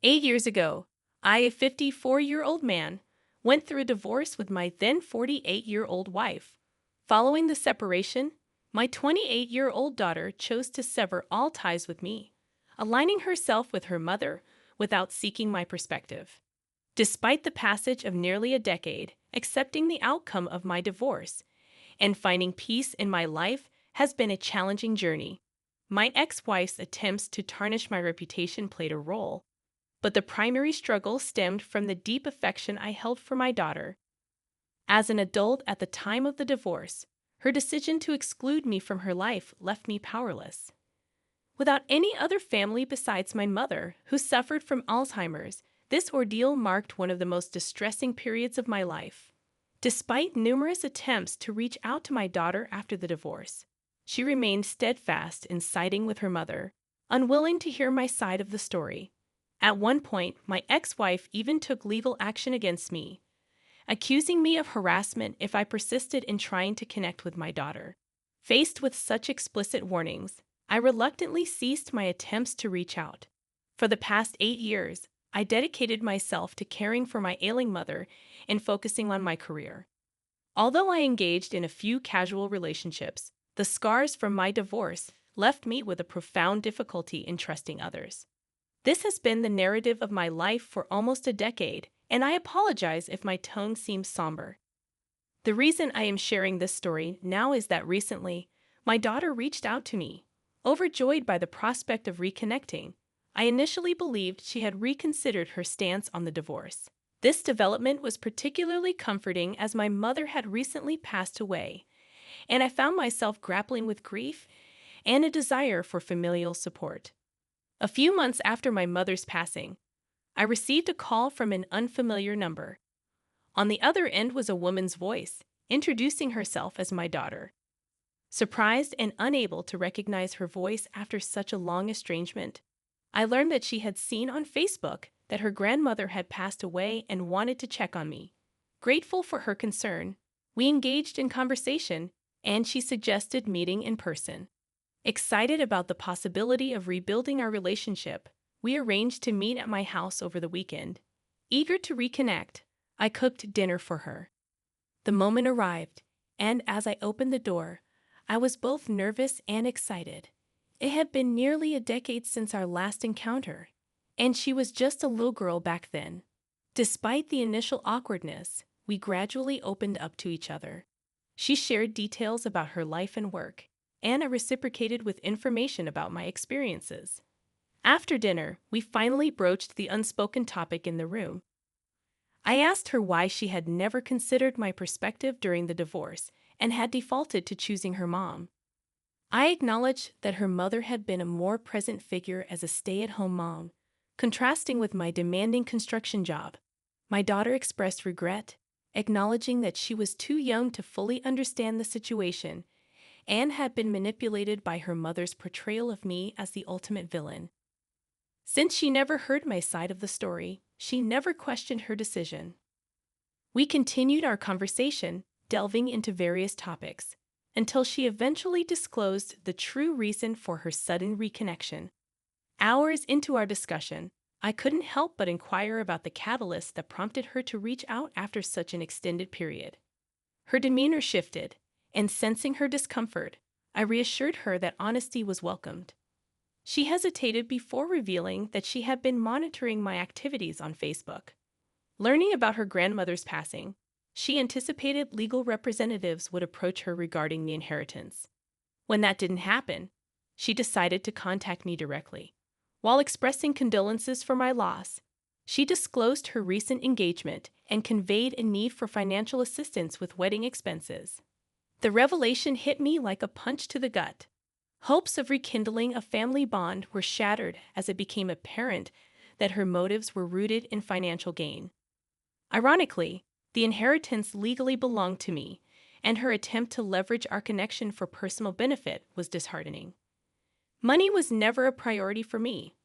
8 years ago, I, a 54-year-old man, went through a divorce with my then 48-year-old wife. Following the separation, my 28-year-old daughter chose to sever all ties with me, aligning herself with her mother without seeking my perspective. Despite the passage of nearly a decade, accepting the outcome of my divorce and finding peace in my life has been a challenging journey. My ex-wife's attempts to tarnish my reputation played a role, but the primary struggle stemmed from the deep affection I held for my daughter. As an adult at the time of the divorce, her decision to exclude me from her life left me powerless. Without any other family besides my mother, who suffered from Alzheimer's, this ordeal marked one of the most distressing periods of my life. Despite numerous attempts to reach out to my daughter after the divorce, she remained steadfast in siding with her mother, unwilling to hear my side of the story. At one point, my ex-wife even took legal action against me, accusing me of harassment if I persisted in trying to connect with my daughter. Faced with such explicit warnings, I reluctantly ceased my attempts to reach out. For the past 8 years, I dedicated myself to caring for my ailing mother and focusing on my career. Although I engaged in a few casual relationships, the scars from my divorce left me with a profound difficulty in trusting others. This has been the narrative of my life for almost a decade, and I apologize if my tone seems somber. The reason I am sharing this story now is that recently, my daughter reached out to me, overjoyed by the prospect of reconnecting. I initially believed she had reconsidered her stance on the divorce. This development was particularly comforting as my mother had recently passed away, and I found myself grappling with grief and a desire for familial support. A few months after my mother's passing, I received a call from an unfamiliar number. On the other end was a woman's voice, introducing herself as my daughter. Surprised and unable to recognize her voice after such a long estrangement, I learned that she had seen on Facebook that her grandmother had passed away and wanted to check on me. Grateful for her concern, we engaged in conversation, and she suggested meeting in person. Excited about the possibility of rebuilding our relationship, we arranged to meet at my house over the weekend. Eager to reconnect, I cooked dinner for her. The moment arrived, and as I opened the door, I was both nervous and excited. It had been nearly a decade since our last encounter, and she was just a little girl back then. Despite the initial awkwardness, we gradually opened up to each other. She shared details about her life and work, and I reciprocated with information about my experiences. After dinner, we finally broached the unspoken topic in the room. I asked her why she had never considered my perspective during the divorce and had defaulted to choosing her mom. I acknowledged that her mother had been a more present figure as a stay-at-home mom, contrasting with my demanding construction job. My daughter expressed regret, acknowledging that she was too young to fully understand the situation and had been manipulated by her mother's portrayal of me as the ultimate villain. Since she never heard my side of the story, she never questioned her decision. We continued our conversation, delving into various topics, until she eventually disclosed the true reason for her sudden reconnection. Hours into our discussion, I couldn't help but inquire about the catalyst that prompted her to reach out after such an extended period. Her demeanor shifted, and sensing her discomfort, I reassured her that honesty was welcomed. She hesitated before revealing that she had been monitoring my activities on Facebook. Learning about her grandmother's passing, she anticipated legal representatives would approach her regarding the inheritance. When that didn't happen, she decided to contact me directly. While expressing condolences for my loss, she disclosed her recent engagement and conveyed a need for financial assistance with wedding expenses. The revelation hit me like a punch to the gut. Hopes of rekindling a family bond were shattered as it became apparent that her motives were rooted in financial gain. Ironically, the inheritance legally belonged to me, and her attempt to leverage our connection for personal benefit was disheartening. Money was never a priority for me.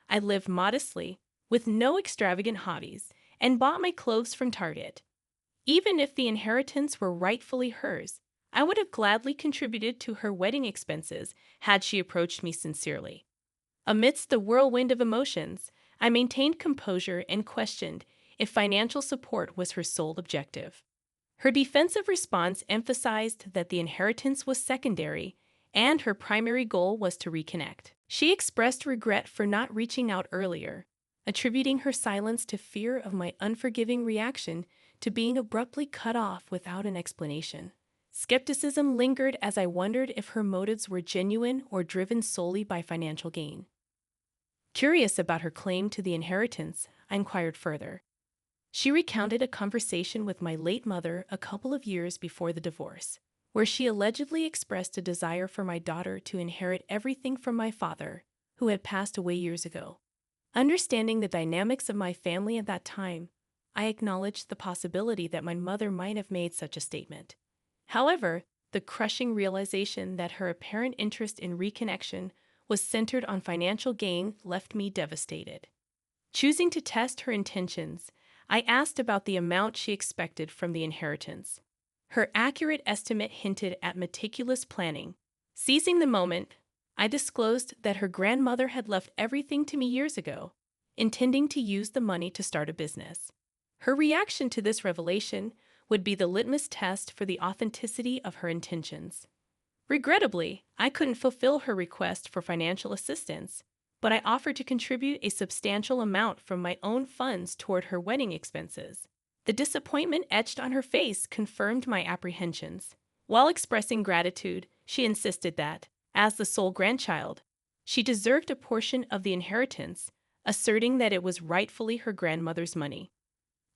I lived modestly, with no extravagant hobbies, and bought my clothes from Target. Even if the inheritance were rightfully hers, I would have gladly contributed to her wedding expenses had she approached me sincerely. Amidst the whirlwind of emotions, I maintained composure and questioned if financial support was her sole objective. Her defensive response emphasized that the inheritance was secondary and her primary goal was to reconnect. She expressed regret for not reaching out earlier, attributing her silence to fear of my unforgiving reaction to being abruptly cut off without an explanation. Skepticism lingered as I wondered if her motives were genuine or driven solely by financial gain. Curious about her claim to the inheritance, I inquired further. She recounted a conversation with my late mother a couple of years before the divorce, where she allegedly expressed a desire for my daughter to inherit everything from my father, who had passed away years ago. Understanding the dynamics of my family at that time, I acknowledged the possibility that my mother might have made such a statement. However, the crushing realization that her apparent interest in reconnection was centered on financial gain left me devastated. Choosing to test her intentions, I asked about the amount she expected from the inheritance. Her accurate estimate hinted at meticulous planning. Seizing the moment, I disclosed that her grandmother had left everything to me years ago, intending to use the money to start a business. Her reaction to this revelation would be the litmus test for the authenticity of her intentions. Regrettably, I couldn't fulfill her request for financial assistance, but I offered to contribute a substantial amount from my own funds toward her wedding expenses. The disappointment etched on her face confirmed my apprehensions. While expressing gratitude, she insisted that, as the sole grandchild, she deserved a portion of the inheritance, asserting that it was rightfully her grandmother's money.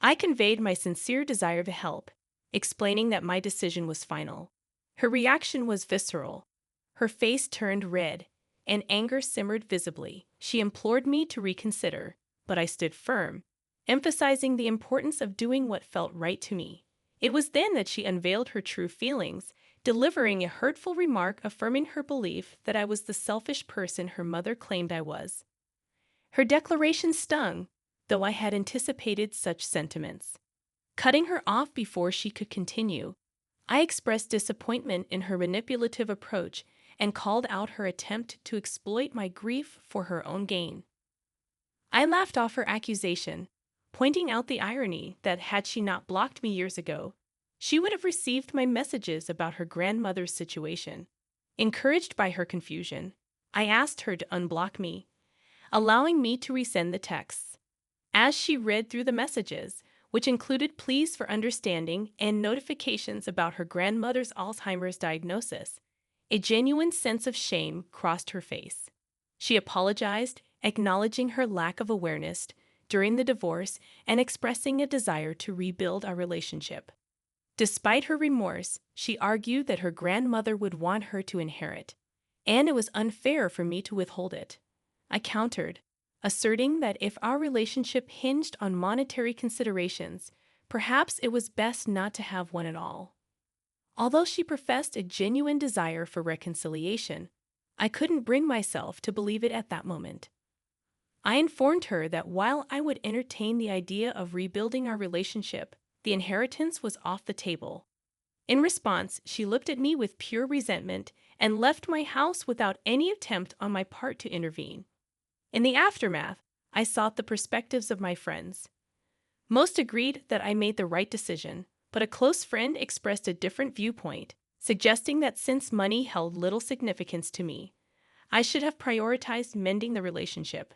I conveyed my sincere desire to help, explaining that my decision was final. Her reaction was visceral. Her face turned red, and anger simmered visibly. She implored me to reconsider, but I stood firm, emphasizing the importance of doing what felt right to me. It was then that she unveiled her true feelings, delivering a hurtful remark affirming her belief that I was the selfish person her mother claimed I was. Her declaration stung, though I had anticipated such sentiments. Cutting her off before she could continue, I expressed disappointment in her manipulative approach and called out her attempt to exploit my grief for her own gain. I laughed off her accusation, pointing out the irony that had she not blocked me years ago, she would have received my messages about her grandmother's situation. Encouraged by her confusion, I asked her to unblock me, allowing me to resend the texts. As she read through the messages, which included pleas for understanding and notifications about her grandmother's Alzheimer's diagnosis, a genuine sense of shame crossed her face. She apologized, acknowledging her lack of awareness during the divorce and expressing a desire to rebuild our relationship. Despite her remorse, she argued that her grandmother would want her to inherit, and it was unfair for me to withhold it. I countered, asserting that if our relationship hinged on monetary considerations, perhaps it was best not to have one at all. Although she professed a genuine desire for reconciliation, I couldn't bring myself to believe it at that moment. I informed her that while I would entertain the idea of rebuilding our relationship, the inheritance was off the table. In response, she looked at me with pure resentment and left my house without any attempt on my part to intervene. In the aftermath, I sought the perspectives of my friends. Most agreed that I made the right decision, but a close friend expressed a different viewpoint, suggesting that since money held little significance to me, I should have prioritized mending the relationship.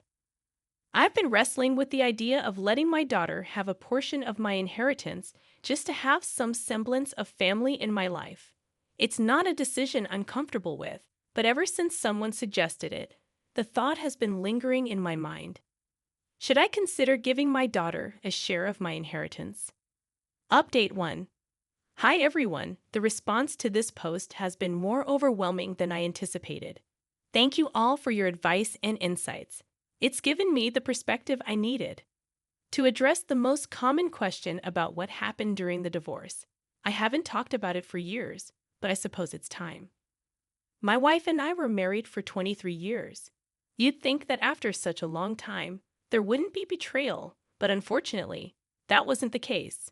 I've been wrestling with the idea of letting my daughter have a portion of my inheritance just to have some semblance of family in my life. It's not a decision I'm comfortable with, but ever since someone suggested it, the thought has been lingering in my mind. Should I consider giving my daughter a share of my inheritance? Update 1. Hi everyone, the response to this post has been more overwhelming than I anticipated. Thank you all for your advice and insights. It's given me the perspective I needed. To address the most common question about what happened during the divorce, I haven't talked about it for years, but I suppose it's time. My wife and I were married for 23 years. You'd think that after such a long time, there wouldn't be betrayal, but unfortunately, that wasn't the case.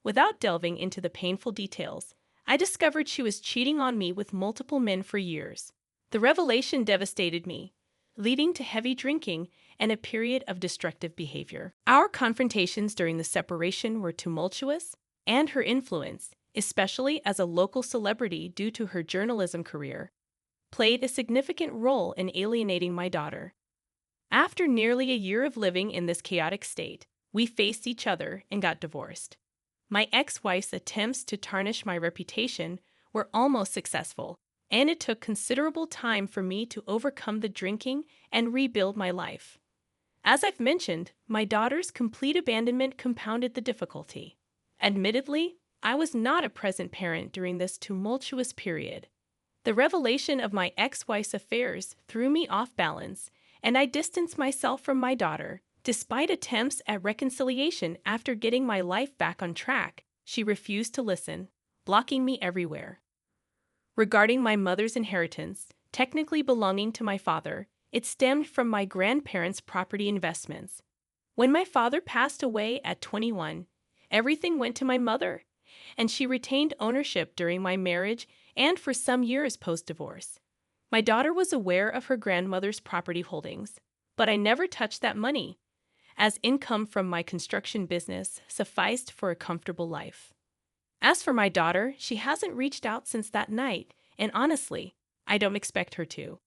Without delving into the painful details, I discovered she was cheating on me with multiple men for years. The revelation devastated me, leading to heavy drinking and a period of destructive behavior. Our confrontations during the separation were tumultuous, and her influence, especially as a local celebrity due to her journalism career, played a significant role in alienating my daughter. After nearly a year of living in this chaotic state, we faced each other and got divorced. My ex-wife's attempts to tarnish my reputation were almost successful, and it took considerable time for me to overcome the drinking and rebuild my life. As I've mentioned, my daughter's complete abandonment compounded the difficulty. Admittedly, I was not a present parent during this tumultuous period. The revelation of my ex-wife's affairs threw me off balance, and I distanced myself from my daughter. Despite attempts at reconciliation after getting my life back on track, she refused to listen, blocking me everywhere. Regarding my mother's inheritance, technically belonging to my father, it stemmed from my grandparents' property investments. When my father passed away at 21, everything went to my mother, and she retained ownership during my marriage and for some years post-divorce. My daughter was aware of her grandmother's property holdings, but I never touched that money, as income from my construction business sufficed for a comfortable life. As for my daughter, she hasn't reached out since that night, and honestly, I don't expect her to.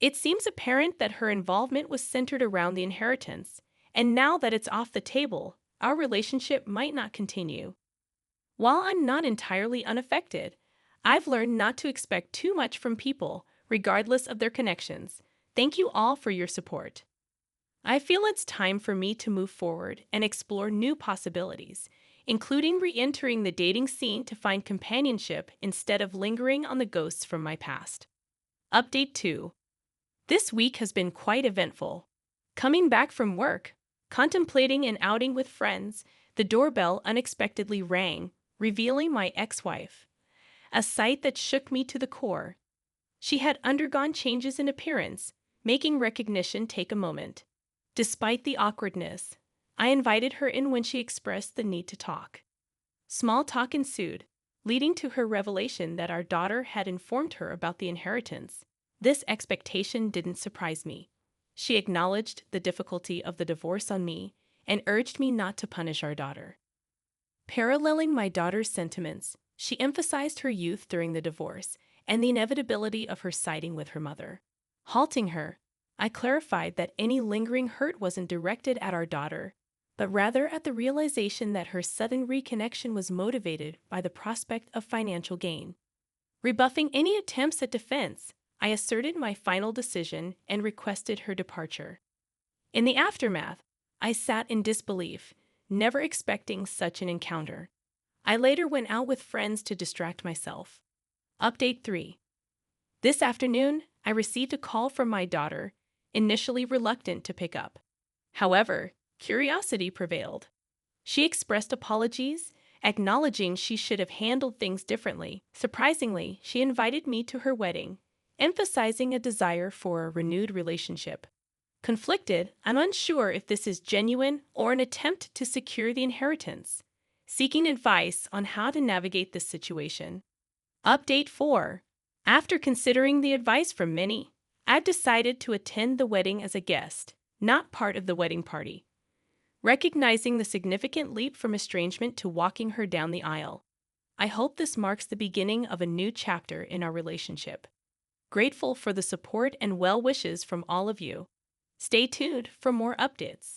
It seems apparent that her involvement was centered around the inheritance, and now that it's off the table, our relationship might not continue. While I'm not entirely unaffected, I've learned not to expect too much from people, regardless of their connections. Thank you all for your support. I feel it's time for me to move forward and explore new possibilities, including re-entering the dating scene to find companionship instead of lingering on the ghosts from my past. Update 2. This week has been quite eventful. Coming back from work, contemplating an outing with friends, the doorbell unexpectedly rang, revealing my ex-wife. A sight that shook me to the core. She had undergone changes in appearance, making recognition take a moment. Despite the awkwardness, I invited her in when she expressed the need to talk. Small talk ensued, leading to her revelation that our daughter had informed her about the inheritance. This expectation didn't surprise me. She acknowledged the difficulty of the divorce on me and urged me not to punish our daughter. Paralleling my daughter's sentiments, she emphasized her youth during the divorce and the inevitability of her siding with her mother. Halting her, I clarified that any lingering hurt wasn't directed at our daughter, but rather at the realization that her sudden reconnection was motivated by the prospect of financial gain. Rebuffing any attempts at defense, I asserted my final decision and requested her departure. In the aftermath, I sat in disbelief, never expecting such an encounter. I later went out with friends to distract myself. Update 3. This afternoon, I received a call from my daughter, initially reluctant to pick up. However, curiosity prevailed. She expressed apologies, acknowledging she should have handled things differently. Surprisingly, she invited me to her wedding, emphasizing a desire for a renewed relationship. Conflicted, I'm unsure if this is genuine or an attempt to secure the inheritance, seeking advice on how to navigate this situation. Update 4. After considering the advice from many, I've decided to attend the wedding as a guest, not part of the wedding party. Recognizing the significant leap from estrangement to walking her down the aisle, I hope this marks the beginning of a new chapter in our relationship. Grateful for the support and well wishes from all of you. Stay tuned for more updates.